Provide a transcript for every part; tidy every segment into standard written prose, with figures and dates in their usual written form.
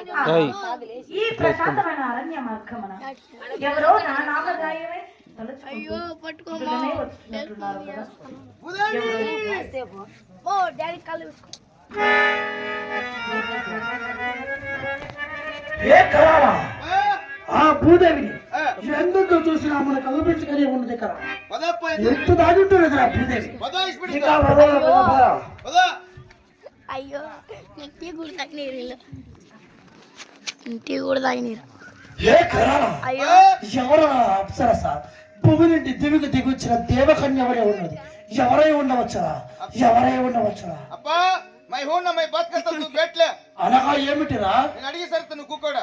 ఈ ప్రశాంతమైన అరణ్య మార్గమున ఎవరో నా నామధాయమే అయ్యో పట్టుకోమా డాడీ కాళ్ళు ఆ భూదేవిని ఎందుకు చూసినా మన కల్పించుకొని ఉన్నది కదా ఎంత దాగుంటుంది కదా భూదేవి. అయ్యో టీ కూడా తాగినీరు టీ కూడా తాగినీరు అయ్యో ఎవరు అప్సరస పువ్వు నుండి దివికి దిగొచ్చిన దేవకన్య ఎవరే ఉన్నది. ఎవరై ఉండవచ్చురా ఎవరై ఉండవచ్చురా అనగా ఏమిటిరా అడిగి సరిస్తా నువ్వు కూకోడా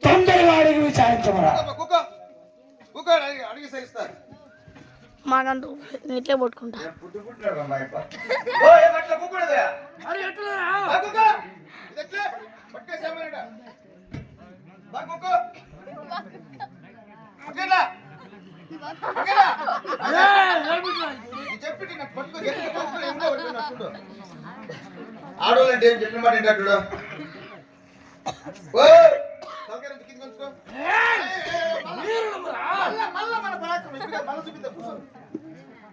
తొందరగా అడిగి విచారించమరా అడిగి సరిస్తా మాకంటూ ఇట్లే పట్టుకుంటా ఆడవాళ్ళంటే ఏం చెప్పిన మాట ఏంటప్పుడు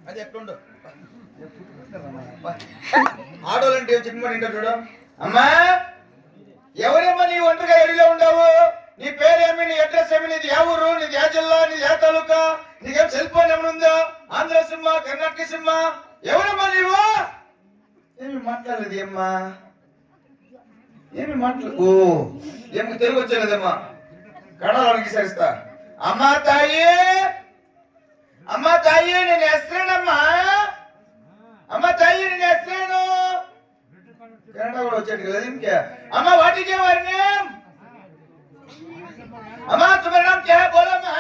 అది ఎట్లుండు ఆడవాళ్ళంటే ఏం చెప్పిన మాట ఏంటప్పుడు అమ్మా ఎవరేమో నీ ఒంటరిగా ఎడిలో ఉండవు నీ పేరేమి నీ అడ్రస్ ఏమి నీది ఏ ఊరు నీది ఏ జిల్లా నీది ఏ తాలూకా నీకేం సెల్ ఫోన్ ఏమైనా ఉందా ఆంధ్ర సినిమా కర్ణాటక సినిమా ఎవరమ్మా నీవు ఏమి మాట్లాడలేదు అమ్మా ఏమి మాట్లాడు ఓ ఏమి తెలుగు వచ్చలేదమ్మా కన్నడలో అడిగి సరిస్తా అమ్మా తాయి నేను ఎస్రేనమ్మా అమ్మ తాయి నేను ఎస్రేను కన్నడ కూడా వచ్చేది కదా ఇంకే అమ్మ వాట్ ఇస్ యువర్ నేమ్ अम्मा तुम्हारा नाम क्या है बोलो अम्मा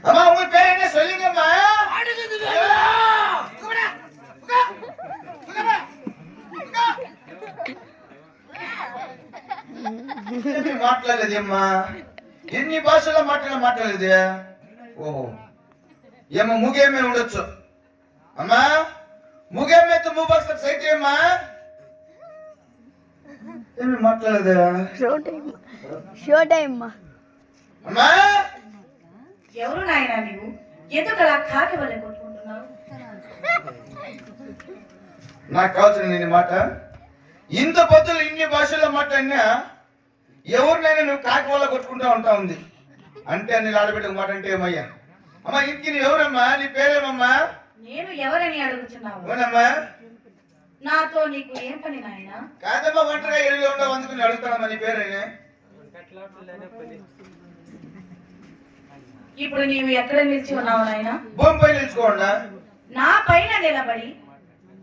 अम्मा उंगली पैर ने सोलेंगे अम्मा మాట్లాడలేదు అమ్మా ఎన్ని భాషల్లో మాట్లాడలేదు ఓహో ఏమో ముగేమే ఉండొచ్చు అమ్మా ముగేమే తో ముబాస్ సైతే అమ్మా ఏమి మాట్లాడలేదా షో టైం అమ్మా ఎవరు నాయనా నీవు ఎందుకు అలా కాకి వల్లే కొట్టుకుంటున్నావు? నాకు కావాల్సిన నేను మాట ఇంత పొద్దులు ఇన్ని భాషల్లో మాట్లాడినా ఎవరినైనా నువ్వు కాకి వల్ల కొట్టుకుంటా ఉంటా ఉంది అంటే అన్ని ఆడబిడ్డకు మాట అంటే ఏమయ్యా అమ్మా ఇంటికి నువ్వు ఎవరమ్మా నీ పేరేమమ్మా నేను ఎవరని అడుగుతున్నావు? అవునమ్మా నాతో నీకు ఏం పని నాయనా? కాదమ్మా ఒంటరిగా ఎడిలో ఉండవు అందుకుని అడుగుతానమ్మా నీ పేరేనే ఇప్పుడు నీవు ఎక్కడ నిలిచి ఉన్నావు నాయనా? భూమిపై నిలుచుకోండా నా పైన నిలబడి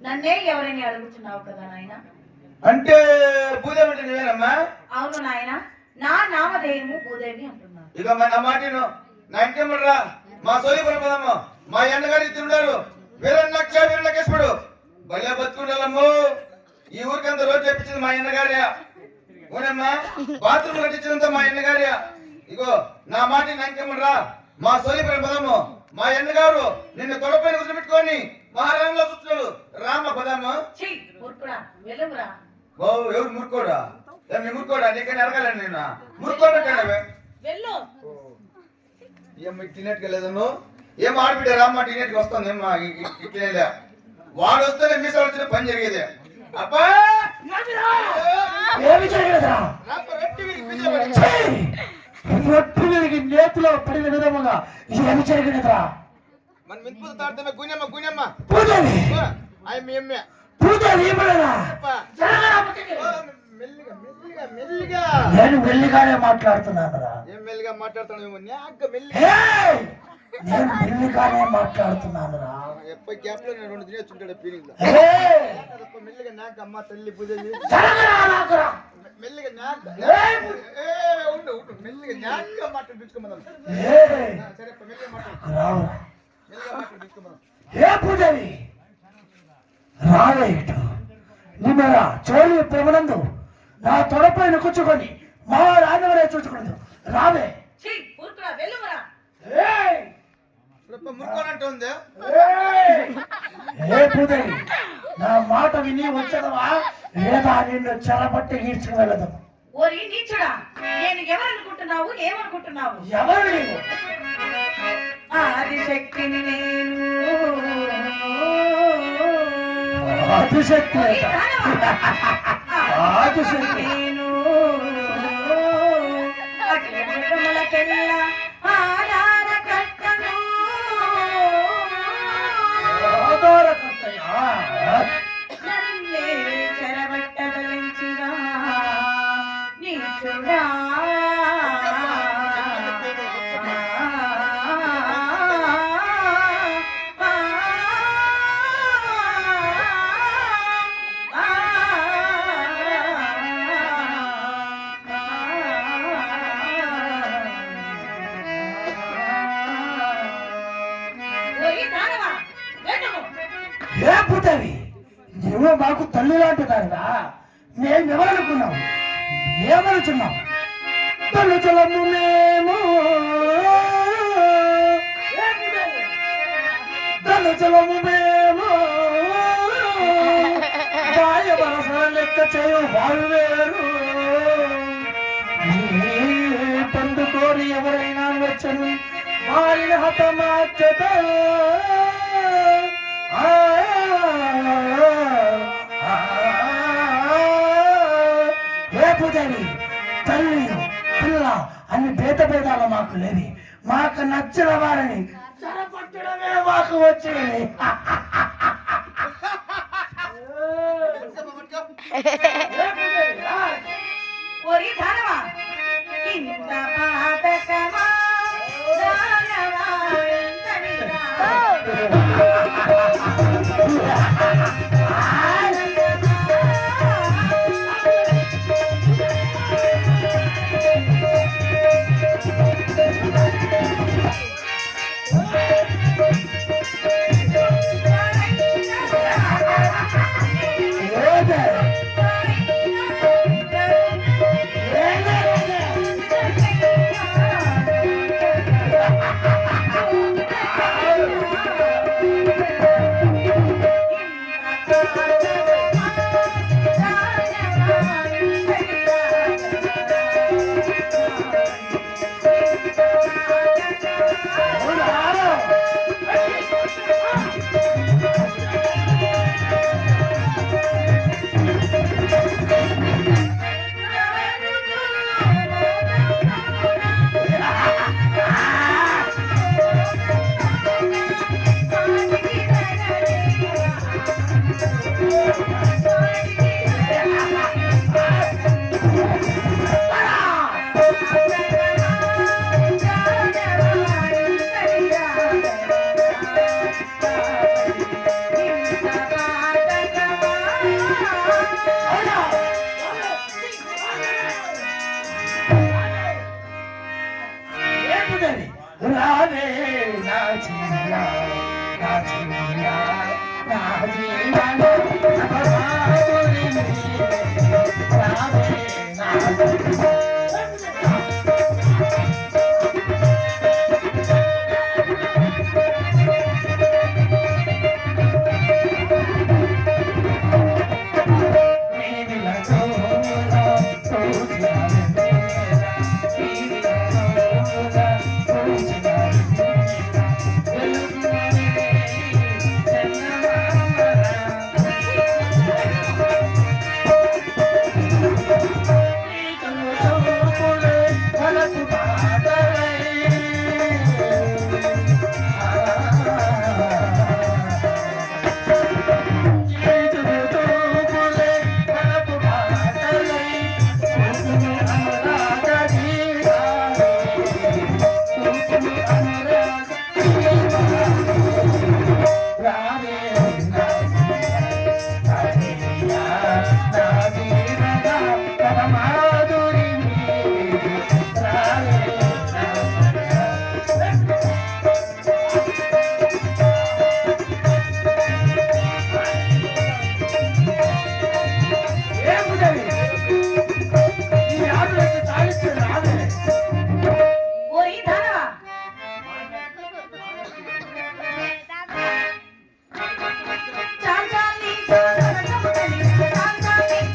నన్నే ఎవరని అడుగుతున్నావు కదా నాయనా? అంటే భూదేవి అంటే నువ్వేనమ్మా? అవును నాయనా, నా నామధేయము భూదేవి అంటున్నాను. ఇక నా మాటను నా ఇంకేమరా మా సోలిపురం పదమ్మ మా అన్నగారు ఇద్దరున్నారు వీరన్నకేశ్వడు భలే బతుకుండాలమ్మో ఈ ఊరికంత రోజు చెప్పించింది మా అన్నగారే ఓనమ్మా బాత్రూమ్ కట్టించినంత మా అన్నగారే ఇగో నా మాట నాకేమరా మా సోలిపురం పదమ్మ మా అన్నగారు నిన్ను తొడపైన కూర్చోబెట్టుకొని మహారాణిలో కూర్చున్నాడు రామ పదమ్మ ఓ ఎవరు మురుకోడా నీ మురుకోడా నీకని అడగాలని నేను మురుకోనట్టానవే ఏం తినేట్టుగా లేదన్ను ఏం ఆడబిడ్డ రామ్మ తినేట్టుగా వస్తుంది ఏమ్మా ఇట్లే వాడు వస్తేనే మీ వచ్చిన పని జరిగేదే అబ్బా నేతిలో పడిన విధముగా ఏమి జరిగినదా మన మింపు తాడుతున్న గుణమ్మ గుణమ్మ నేను మెల్లిగానే మాట్లాడుతున్నాను రా. ఏం మెల్లిగా మాట్లాడుతున్నావు నేను మెల్లిగానే మాట్లాడుతున్నాను రా. ఎప్పటి గ్యాప్ లో నేను 2 తినేస్తుంటాడు ఫీలింగ్ లో మెల్లిగా నాకు అమ్మ తల్లి పూజ మెల్లిగా నాకు ఉండు మెల్లిగా నాకు మాట్లాడుకోమన్నాను సరే మెల్లిగా మాట్లాడుకోమన్నాను ఏ పూజవి రాలేట నిన్నరా చోళి ప్రేమనందు నా తొడపైన కూర్చుకొని మా రాజవరే చూసుకున్నది రావే ఏ పూజవి నా మాట విని వచ్చదవా లేదా నిన్ను చెరపట్టి ఈడ్చుకు వెళ్ళదు. ఓరి నీచుడా, నేను ఎవరనుకుంటున్నావు, ఏమనుకుంటున్నావు? ఎవరు నీవు? ఆదిశక్తిని నేను. ఆదిశక్తి ఓరి అంట. దానవా, ఆదిశక్తి. నేను అఖిల జగములకెల్ల ఆధారకర్తను. ఆధారకర్తయ్యా. నన్నే చెరబట్టదలించినా నీచుడా. ఓరి దానవా, వేటము. ఏ పుట్టవి, నువ్వు మాకు తల్లి లాంటి దానివా? మేమెవరనుకున్నావు? ఏమనుచున్నావు? తల్లిచలము మేము, తల్లిచలము మేము, బాయ వరస లెక్క చేయు వారు వేరు. పండుకోరి ఎవరైనా వచ్చను వారిని హతమార్చద. లేపుదని తల్లి పిల్ల అన్ని భేదాలు మాకు లేవి. మాకు నచ్చిన వారిని చెరపట్టడమే మాకు వచ్చినది. ఓరి దానవా, ఇంత పాతకమా దానవా, ఇంత రావే నా చిన్న, నా చిన్న, నా జీవన సభాముని నీవే. రావే నా చిన్న. చాలి చాలి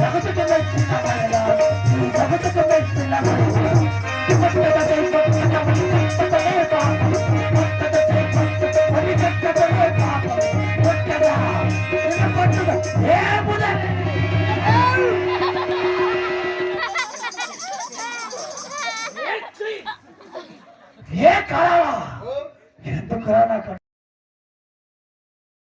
జగతుకు మెచ్చిన మహిళ ఈ జగతుకు మెచ్చిన మహిళ